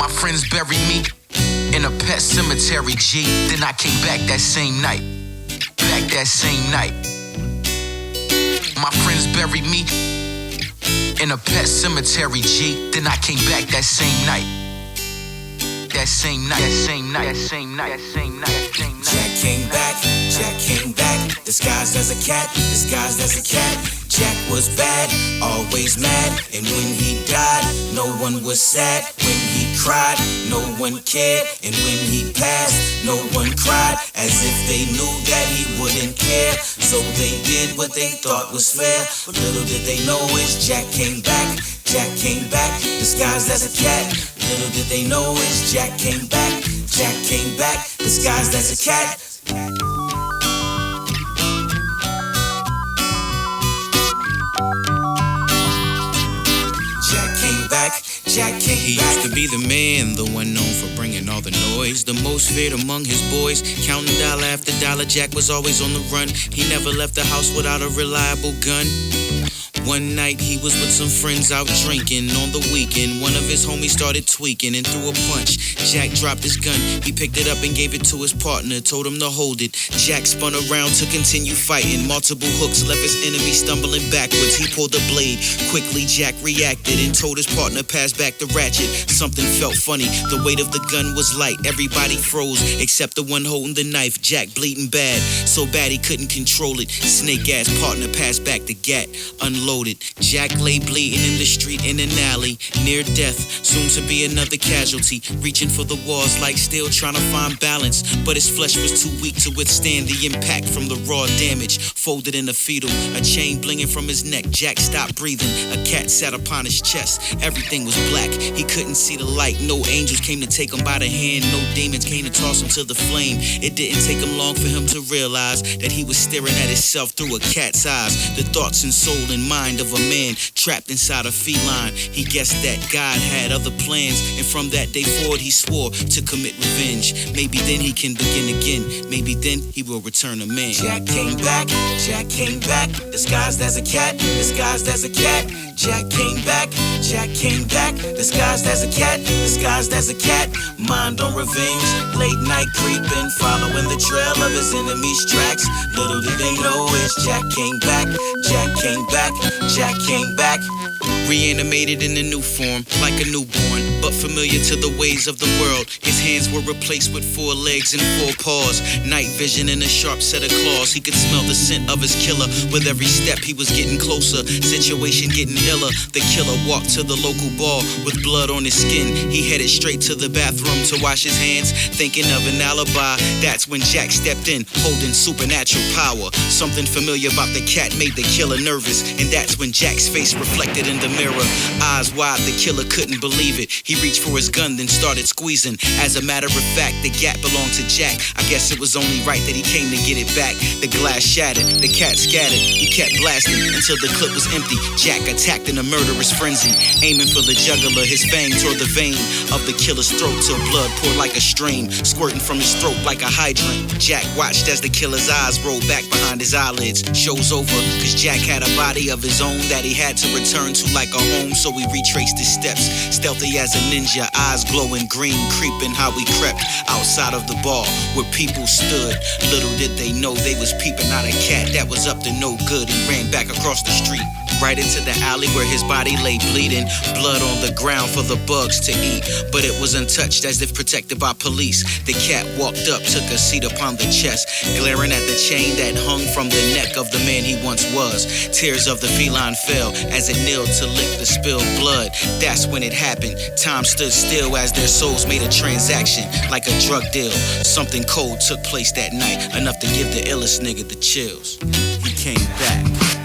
My friends buried me in a pet cemetery, G. Then I came back that same night. Back that same night. My friends buried me in a pet cemetery, G. Then I came back that same night. That same night, that same night, that same night, that same night, that same night. Jack came back, Jack came back, disguised as a cat, disguised as a cat. Jack was bad, always mad, and when he died, no one was sad. When he cried, no one cared, and when he passed, no one cried, as if they knew that he wouldn't care. So they did what they thought was fair, but little did they know is Jack came back. Jack came back, disguised as a cat. Little did they know is Jack came back. Jack came back, disguised as a cat. Jack came He back. used to be the man, the one known for bringing all the noise, the most feared among his boys. Counting dollar after dollar, Jack was always on the run. He never left the house without a reliable gun. One night he was with some friends out drinking. On the weekend, one of his homies started tweaking and threw a punch. Jack dropped his gun, he picked it up and gave it to his partner, told him to hold it. Jack spun around to continue fighting. Multiple hooks left his enemy stumbling backwards. He pulled the blade. Quickly Jack reacted and told his partner pass back the ratchet. Something felt funny, the weight of the gun was light. Everybody froze except the one holding the knife. Jack bleeding bad, so bad he couldn't control it. Snake ass partner passed back the gat, unloaded. Jack lay bleeding in the street in an alley, near death, soon to be another casualty. Reaching for the walls like steel, trying to find balance, but his flesh was too weak to withstand the impact from the raw damage. Folded in a fetal, a chain blinging from his neck. Jack stopped breathing, a cat sat upon his chest. Everything was black, he couldn't see the light. No angels came to take him by the hand, no demons came to toss him to the flame. It didn't take him long for him to realize that he was staring at himself through a cat's eyes. The thoughts and soul and mind of a man trapped inside a feline. He guessed that God had other plans, and from that day forward he swore to commit revenge. Maybe then he can begin again, maybe then he will return a man. Jack came back, Jack came back, disguised as a cat, disguised as a cat. Jack came back, Jack came back, disguised as a cat, disguised as a cat. Mind on revenge, late night creeping, following the trail of his enemy's tracks. Little did they know is Jack came back, Jack came back, Jack came back. Reanimated in a new form, like a newborn, but familiar to the ways of the world. His hands were replaced with 4 legs and 4 paws. Night vision and a sharp set of claws. He could smell the scent of his killer. With every step he was getting closer, situation getting iller. The killer walked to the local bar with blood on his skin. He headed straight to the bathroom to wash his hands, thinking of an alibi. That's when Jack stepped in, holding supernatural power. Something familiar about the cat made the killer nervous, and that's when Jack's face reflected in the mirror. Eyes wide, the killer couldn't believe it. He reached for his gun, then started squeezing. As a matter of fact, the gat belonged to Jack. I guess it was only right that he came to get it back. The glass shattered, the cat scattered. He kept blasting until the clip was empty. Jack attacked in a murderous frenzy, aiming for the jugular. His fang tore the vein of the killer's throat till blood poured like a stream, squirting from his throat like a hydrant. Jack watched as the killer's eyes rolled back behind his eyelids. Show's over, cause Jack had a body of his own that he had to return to like a home. So he retraced his steps, stealthy as a ninja, eyes glowing green, creeping how he crept outside of the bar where people stood. Little did they know they was peeping out a cat that was up to no good. He ran back across the street, right into the alley where his body lay bleeding, blood on the ground for the bugs to eat. But it was untouched as if protected by police. The cat walked up, took a seat upon the chest, glaring at the chain that hung from the neck of the man he once was. Tears of the feline fell as it knelt to lick the spilled blood. That's when it happened. Time stood still as their souls made a transaction like a drug deal. Something cold took place that night, enough to give the illest nigga the chills. He came back.